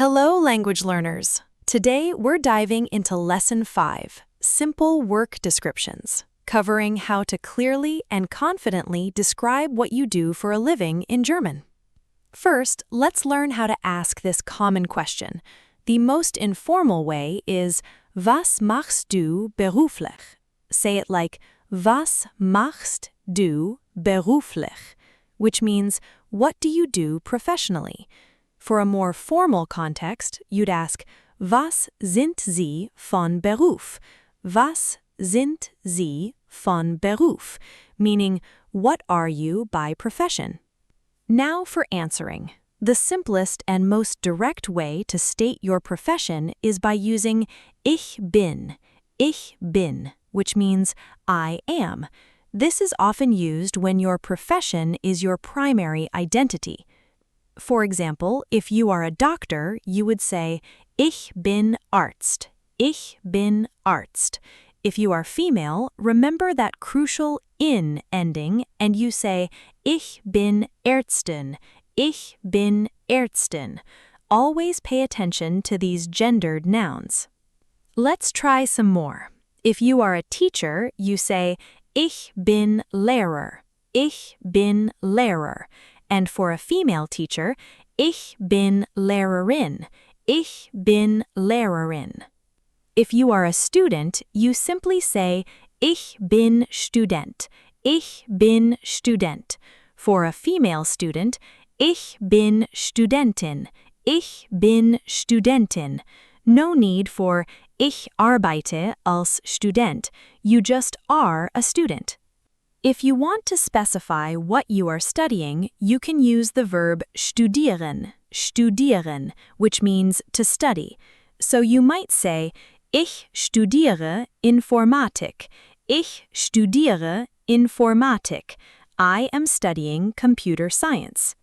Hello, language learners. Today, we're diving into Lesson 5, Simple Work Descriptions, covering how to clearly and confidently describe what you do for a living in German. First, let's learn how to ask this common question. The most informal way is, Was machst du beruflich? Say it like, Was machst du beruflich? Which means, what do you do professionally? For a more formal context, you'd ask, Was sind Sie von Beruf? Was sind Sie von Beruf? Meaning, what are you by profession? Now for answering. The simplest and most direct way to state your profession is by using ich bin, which means I am. This is often used when your profession is your primary identity. For example, if you are a doctor, you would say, Ich bin Arzt. Ich bin Arzt. If you are female, remember that crucial in ending and you say, Ich bin Ärztin. Ich bin Ärztin. Always pay attention to these gendered nouns. Let's try some more. If you are a teacher, you say, Ich bin Lehrer. Ich bin Lehrer. And for a female teacher, Ich bin Lehrerin. Ich bin Lehrerin. If you are a student, you simply say, Ich bin Student. Ich bin Student. For a female student, Ich bin Studentin. Ich bin Studentin. No need for Ich arbeite als Student. You just are a student. If you want to specify what you are studying, you can use the verb studieren, which means to study. So you might say, Ich studiere Informatik. Ich studiere Informatik. I am studying computer science.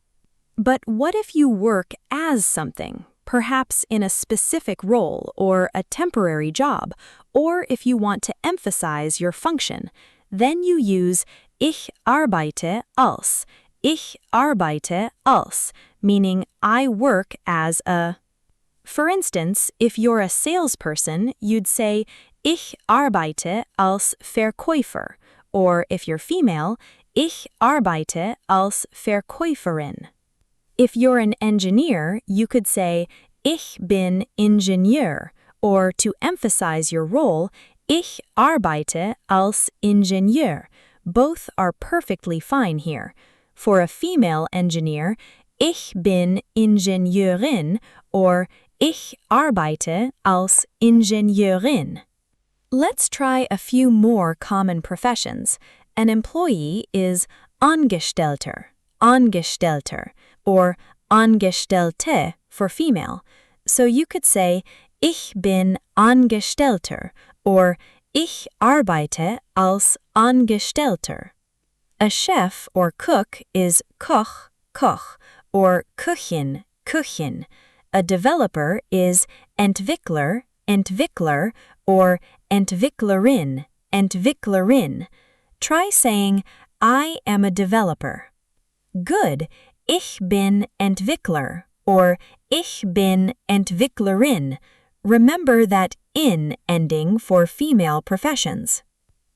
But what if you work as something, perhaps in a specific role or a temporary job, or if you want to emphasize your function? Then you use Ich arbeite als. Ich arbeite als, meaning I work as a. For instance, if you're a salesperson, you'd say Ich arbeite als Verkäufer, or if you're female, Ich arbeite als Verkäuferin. If you're an engineer, you could say Ich bin Ingenieur, or to emphasize your role, Ich arbeite als Ingenieur. Both are perfectly fine here. For a female engineer, Ich bin Ingenieurin or Ich arbeite als Ingenieurin. Let's try a few more common professions. An employee is Angestellter, or Angestellte for female. So you could say Ich bin Angestellter or Ich arbeite als Angestellter. A chef or cook is Koch, or Köchin. A developer is Entwickler, or Entwicklerin. Try saying, I am a developer. Good, Ich bin Entwickler, or Ich bin Entwicklerin. Remember that in ending for female professions.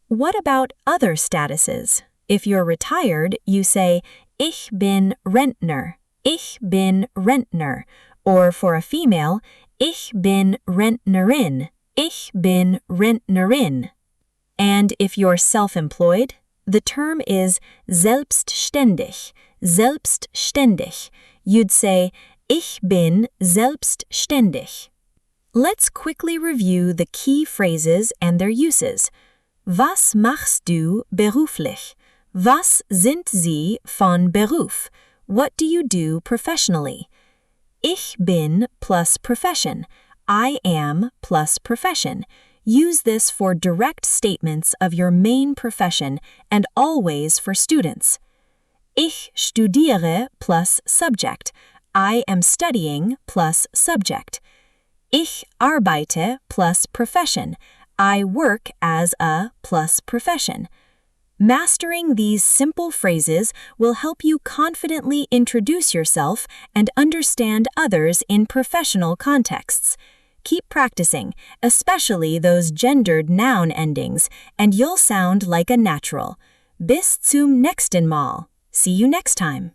What about other statuses? If you're retired, you say, Ich bin Rentner. Or for a female, Ich bin Rentnerin. And if you're self-employed, the term is selbstständig. You'd say, Ich bin selbstständig. Let's quickly review the key phrases and their uses. Was machst du beruflich? Was sind Sie von Beruf? What do you do professionally? Ich bin plus profession. I am plus profession. Use this for direct statements of your main profession and always for students. Ich studiere plus subject. I am studying plus subject. Ich arbeite plus profession. I work as a plus profession. Mastering these simple phrases will help you confidently introduce yourself and understand others in professional contexts. Keep practicing, especially those gendered noun endings, and you'll sound like a natural. Bis zum nächsten Mal. See you next time.